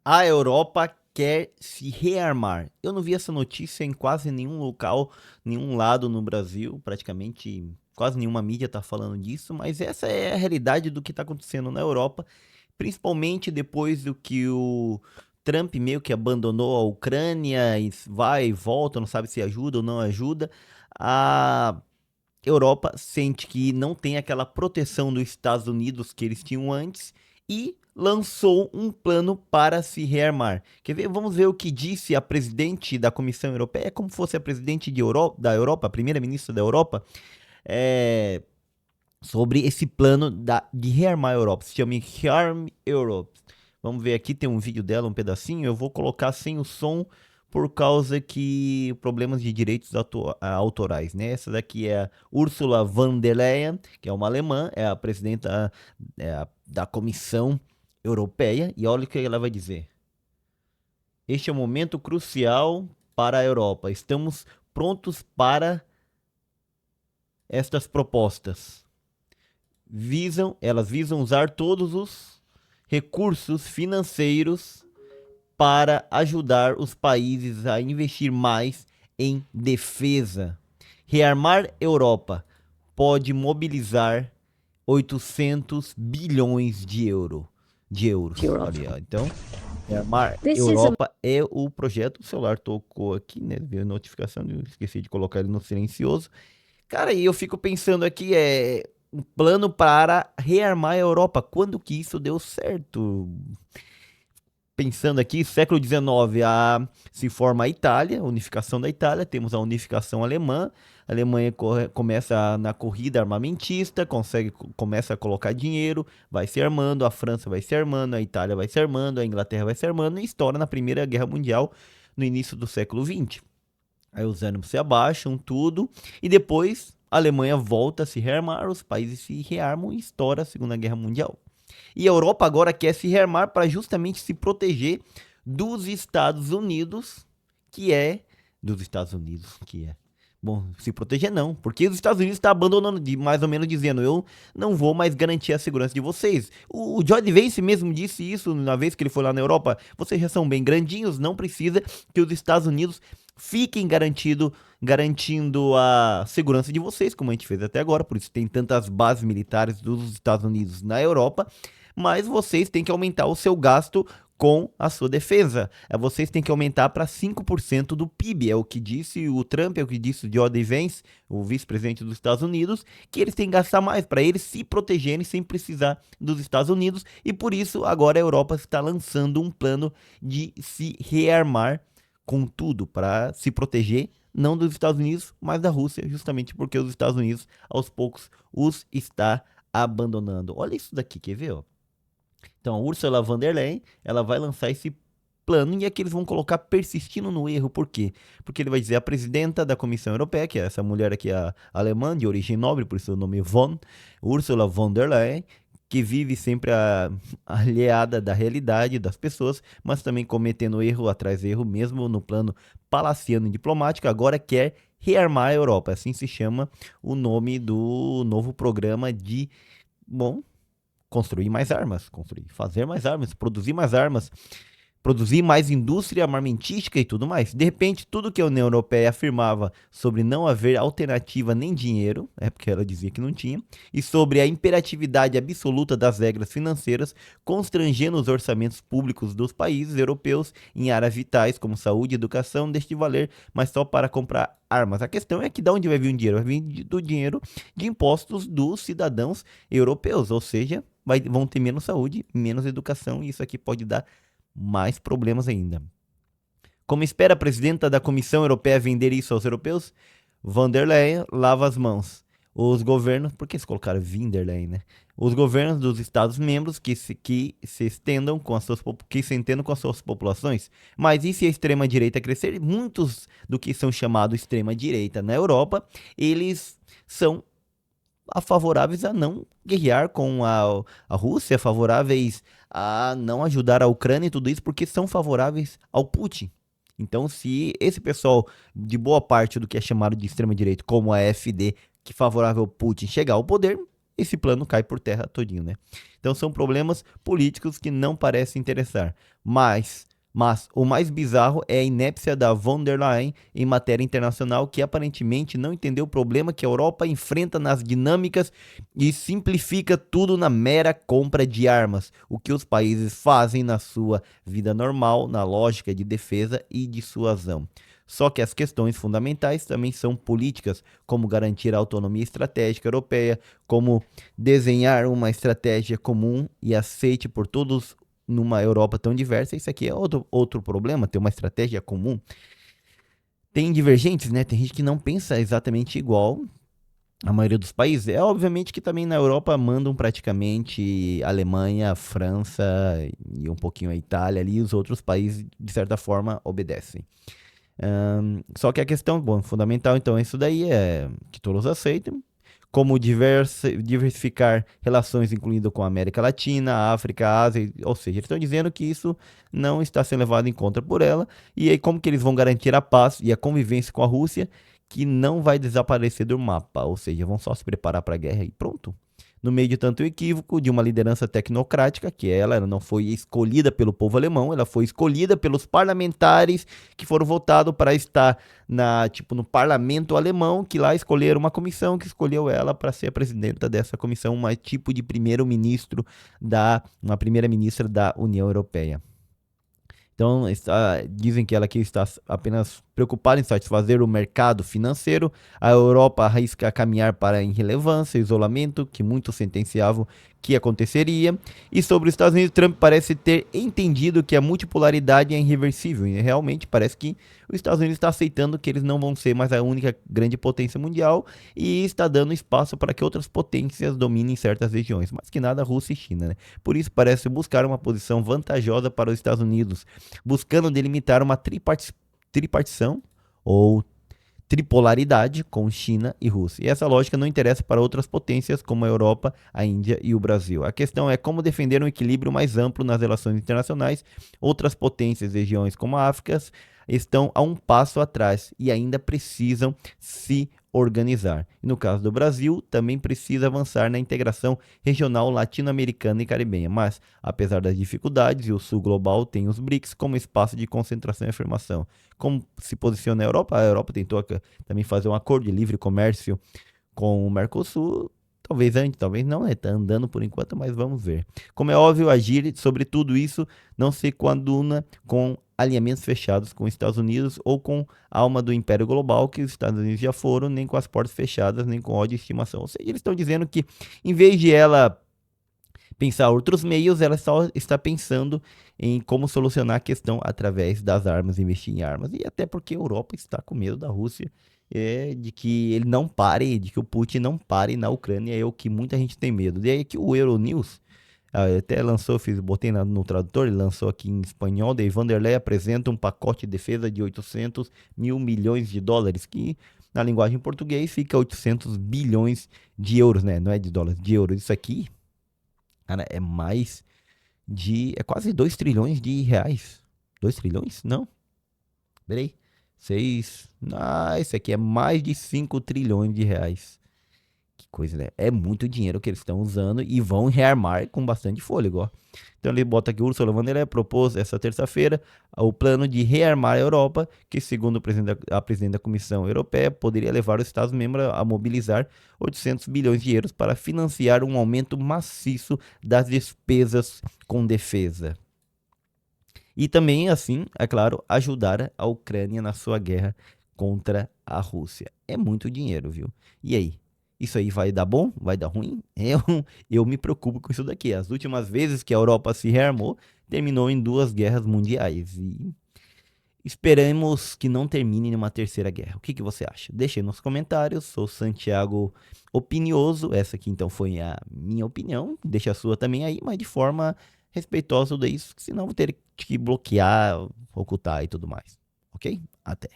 A Europa quer se rearmar. Eu não vi essa notícia em quase nenhum local, nenhum lado no Brasil, praticamente quase nenhuma mídia está falando disso, mas essa é a realidade do que está acontecendo na Europa, principalmente depois do que o Trump meio que abandonou a Ucrânia e vai e volta, não sabe se ajuda ou não ajuda. A Europa sente que não tem aquela proteção dos Estados Unidos que eles tinham antes e lançou um plano para se rearmar. Quer ver? Vamos ver o que disse a presidente da Comissão Europeia, como fosse a presidente da Europa, a primeira-ministra da Europa, é, sobre esse plano de rearmar a Europa. Se chama Rearm Europe. Vamos ver aqui, tem um vídeo dela, um pedacinho. Eu vou colocar sem o som por causa que problemas de direitos autorais, né? Essa daqui é a Ursula von der Leyen, que é uma alemã, é a presidenta da Comissão Europeia, e olha o que ela vai dizer. Este é um momento crucial para a Europa. Estamos prontos para estas propostas. Elas visam usar todos os recursos financeiros para ajudar os países a investir mais em defesa. Rearmar Europa pode mobilizar 800 bilhões de euros. Europe. Ali, ó. Então, rearmar This is a Europa é o projeto. O celular tocou aqui, né? Veio notificação, eu esqueci de colocar ele no silencioso. Cara, e eu fico pensando aqui, um plano para rearmar a Europa. Quando que isso deu certo? Pensando aqui, século XIX, se forma a Itália, a unificação da Itália, temos a unificação alemã, a Alemanha começa na corrida armamentista, começa a colocar dinheiro, vai se armando, a França vai se armando, a Itália vai se armando, a Inglaterra vai se armando e estoura na Primeira Guerra Mundial no início do século XX. Aí os ânimos se abaixam, tudo, e depois a Alemanha volta a se rearmar, os países se rearmam e estoura a Segunda Guerra Mundial. E a Europa agora quer se rearmar para justamente se proteger dos Estados Unidos, que é. Dos Estados Unidos, que é. Bom, se proteger não, porque os Estados Unidos estão abandonando, mais ou menos dizendo, eu não vou mais garantir a segurança de vocês. O George Vance mesmo disse isso na vez que ele foi lá na Europa. Vocês já são bem grandinhos, não precisa que os Estados Unidos fiquem garantindo a segurança de vocês, como a gente fez até agora. Por isso tem tantas bases militares dos Estados Unidos na Europa. Mas vocês têm que aumentar o seu gasto com a sua defesa. Vocês têm que aumentar para 5% do PIB. É o que disse o Trump, é o que disse o George Vance, o vice-presidente dos Estados Unidos, que eles têm que gastar mais para eles se protegerem sem precisar dos Estados Unidos. E por isso agora a Europa está lançando um plano de se rearmar com tudo para se proteger, não dos Estados Unidos, mas da Rússia, justamente porque os Estados Unidos aos poucos os está abandonando. Olha isso daqui, quer ver? Ó? Então, a Ursula von der Leyen, ela vai lançar esse plano e aqui eles vão colocar persistindo no erro. Por quê? Porque ele vai dizer a presidenta da Comissão Europeia, que é essa mulher aqui, a alemã, de origem nobre, por isso o nome von, Ursula von der Leyen, que vive sempre aliada da realidade das pessoas, mas também cometendo erro atrás de erro, mesmo no plano palaciano e diplomático, agora quer rearmar a Europa. Assim se chama o nome do novo programa de, bom, construir mais armas, fazer mais armas, produzir mais indústria armamentística e tudo mais. De repente, tudo que a União Europeia afirmava sobre não haver alternativa nem dinheiro, é porque ela dizia que não tinha, e sobre a imperatividade absoluta das regras financeiras, constrangendo os orçamentos públicos dos países europeus em áreas vitais como saúde e educação, deste valer, mas só para comprar armas. A questão é que de onde vai vir o dinheiro? Vai vir do dinheiro de impostos dos cidadãos europeus, ou seja, vão ter menos saúde, menos educação, e isso aqui pode dar mais problemas ainda. Como espera a presidenta da Comissão Europeia vender isso aos europeus? Von der Leyen lava as mãos. Os governos, por que eles colocaram von der Leyen, né? Os governos dos Estados-membros que se entendam com as suas populações. Mas e se a extrema-direita crescer? Muitos do que são chamados extrema-direita na Europa, eles são favoráveis a não guerrear com a Rússia, favoráveis a não ajudar a Ucrânia e tudo isso, porque são favoráveis ao Putin. Então, se esse pessoal de boa parte do que é chamado de extrema-direita, como a AfD, que é favorável ao Putin, chegar ao poder, esse plano cai por terra todinho, né? Então são problemas políticos que não parecem interessar, mas o mais bizarro é a inépcia da von der Leyen em matéria internacional, que aparentemente não entendeu o problema que a Europa enfrenta nas dinâmicas e simplifica tudo na mera compra de armas, o que os países fazem na sua vida normal, na lógica de defesa e dissuasão. Só que as questões fundamentais também são políticas, como garantir a autonomia estratégica europeia, como desenhar uma estratégia comum e aceite por todos numa Europa tão diversa. Isso aqui é outro problema, ter uma estratégia comum. Tem divergentes, né? Tem gente que não pensa exatamente igual a maioria dos países. É obviamente que também na Europa mandam praticamente a Alemanha, a França e um pouquinho a Itália ali, e os outros países de certa forma obedecem. Só que a questão, bom, fundamental então é isso daí, é que todos aceitem, como diversificar relações incluindo com a América Latina, África, Ásia, ou seja, eles estão dizendo que isso não está sendo levado em conta por ela, e aí como que eles vão garantir a paz e a convivência com a Rússia, que não vai desaparecer do mapa, ou seja, vão só se preparar para a guerra e pronto. No meio de tanto equívoco de uma liderança tecnocrática, que ela não foi escolhida pelo povo alemão, ela foi escolhida pelos parlamentares que foram votados para estar no parlamento alemão, que lá escolheram uma comissão que escolheu ela para ser a presidenta dessa comissão, uma tipo de primeiro-ministro uma primeira-ministra da União Europeia. Então, dizem que ela aqui está apenas preocupada em satisfazer o mercado financeiro. A Europa arrisca caminhar para a irrelevância, isolamento, que muitos sentenciavam que aconteceria. E sobre os Estados Unidos, Trump parece ter entendido que a multipolaridade é irreversível. E realmente parece que os Estados Unidos está aceitando que eles não vão ser mais a única grande potência mundial e está dando espaço para que outras potências dominem certas regiões. Mais que nada, Rússia e China, né? Por isso parece buscar uma posição vantajosa para os Estados Unidos, buscando delimitar uma tripartição ou tripolaridade com China e Rússia. E essa lógica não interessa para outras potências como a Europa, a Índia e o Brasil. A questão é como defender um equilíbrio mais amplo nas relações internacionais. Outras potências, regiões como a África, estão a um passo atrás e ainda precisam se organizar. E no caso do Brasil, também precisa avançar na integração regional latino-americana e caribenha. Mas, apesar das dificuldades, o Sul global tem os BRICS como espaço de concentração e afirmação. Como se posiciona a Europa? A Europa tentou também fazer um acordo de livre comércio com o Mercosul. Talvez antes, talvez não, né? Tá andando por enquanto, mas vamos ver. Como é óbvio, agir sobre tudo isso não se coaduna com alinhamentos fechados com os Estados Unidos ou com a alma do Império Global, que os Estados Unidos já foram, nem com as portas fechadas, nem com ódio e estimação. Ou seja, eles estão dizendo que, em vez de ela pensar outros meios, ela só está pensando em como solucionar a questão através das armas, investir em armas. E até porque a Europa está com medo da Rússia, de que ele não pare, de que o Putin não pare na Ucrânia, é o que muita gente tem medo. E aí que o Euronews até lançou, botei no tradutor, ele lançou aqui em espanhol, daí Vanderlei apresenta um pacote de defesa de 800 mil milhões de dólares, que na linguagem português fica 800 bilhões de euros, né? Não é de dólares, de euros. Isso aqui, cara, é quase 2 trilhões de reais. 2 trilhões? Não. Peraí. 6. Isso aqui é mais de 5 trilhões de reais. Que coisa, né? É muito dinheiro que eles estão usando e vão rearmar com bastante fôlego, ó. Então ele bota aqui, Ursula von der Leyen propôs essa terça-feira o plano de rearmar a Europa, que segundo a presidente da Comissão Europeia, poderia levar os Estados-membros a mobilizar 800 bilhões de euros para financiar um aumento maciço das despesas com defesa. E também, assim, é claro, ajudar a Ucrânia na sua guerra contra a Rússia. É muito dinheiro, viu? E aí? Isso aí vai dar bom? Vai dar ruim? Eu me preocupo com isso daqui. As últimas vezes que a Europa se rearmou, terminou em 2 guerras mundiais. E esperamos que não termine em uma terceira guerra. O que você acha? Deixe aí nos comentários. Sou Santiago Opinioso. Essa aqui então foi a minha opinião. Deixa a sua também aí, mas de forma respeitosa tudo isso, senão vou ter que bloquear, ocultar e tudo mais. Ok? Até.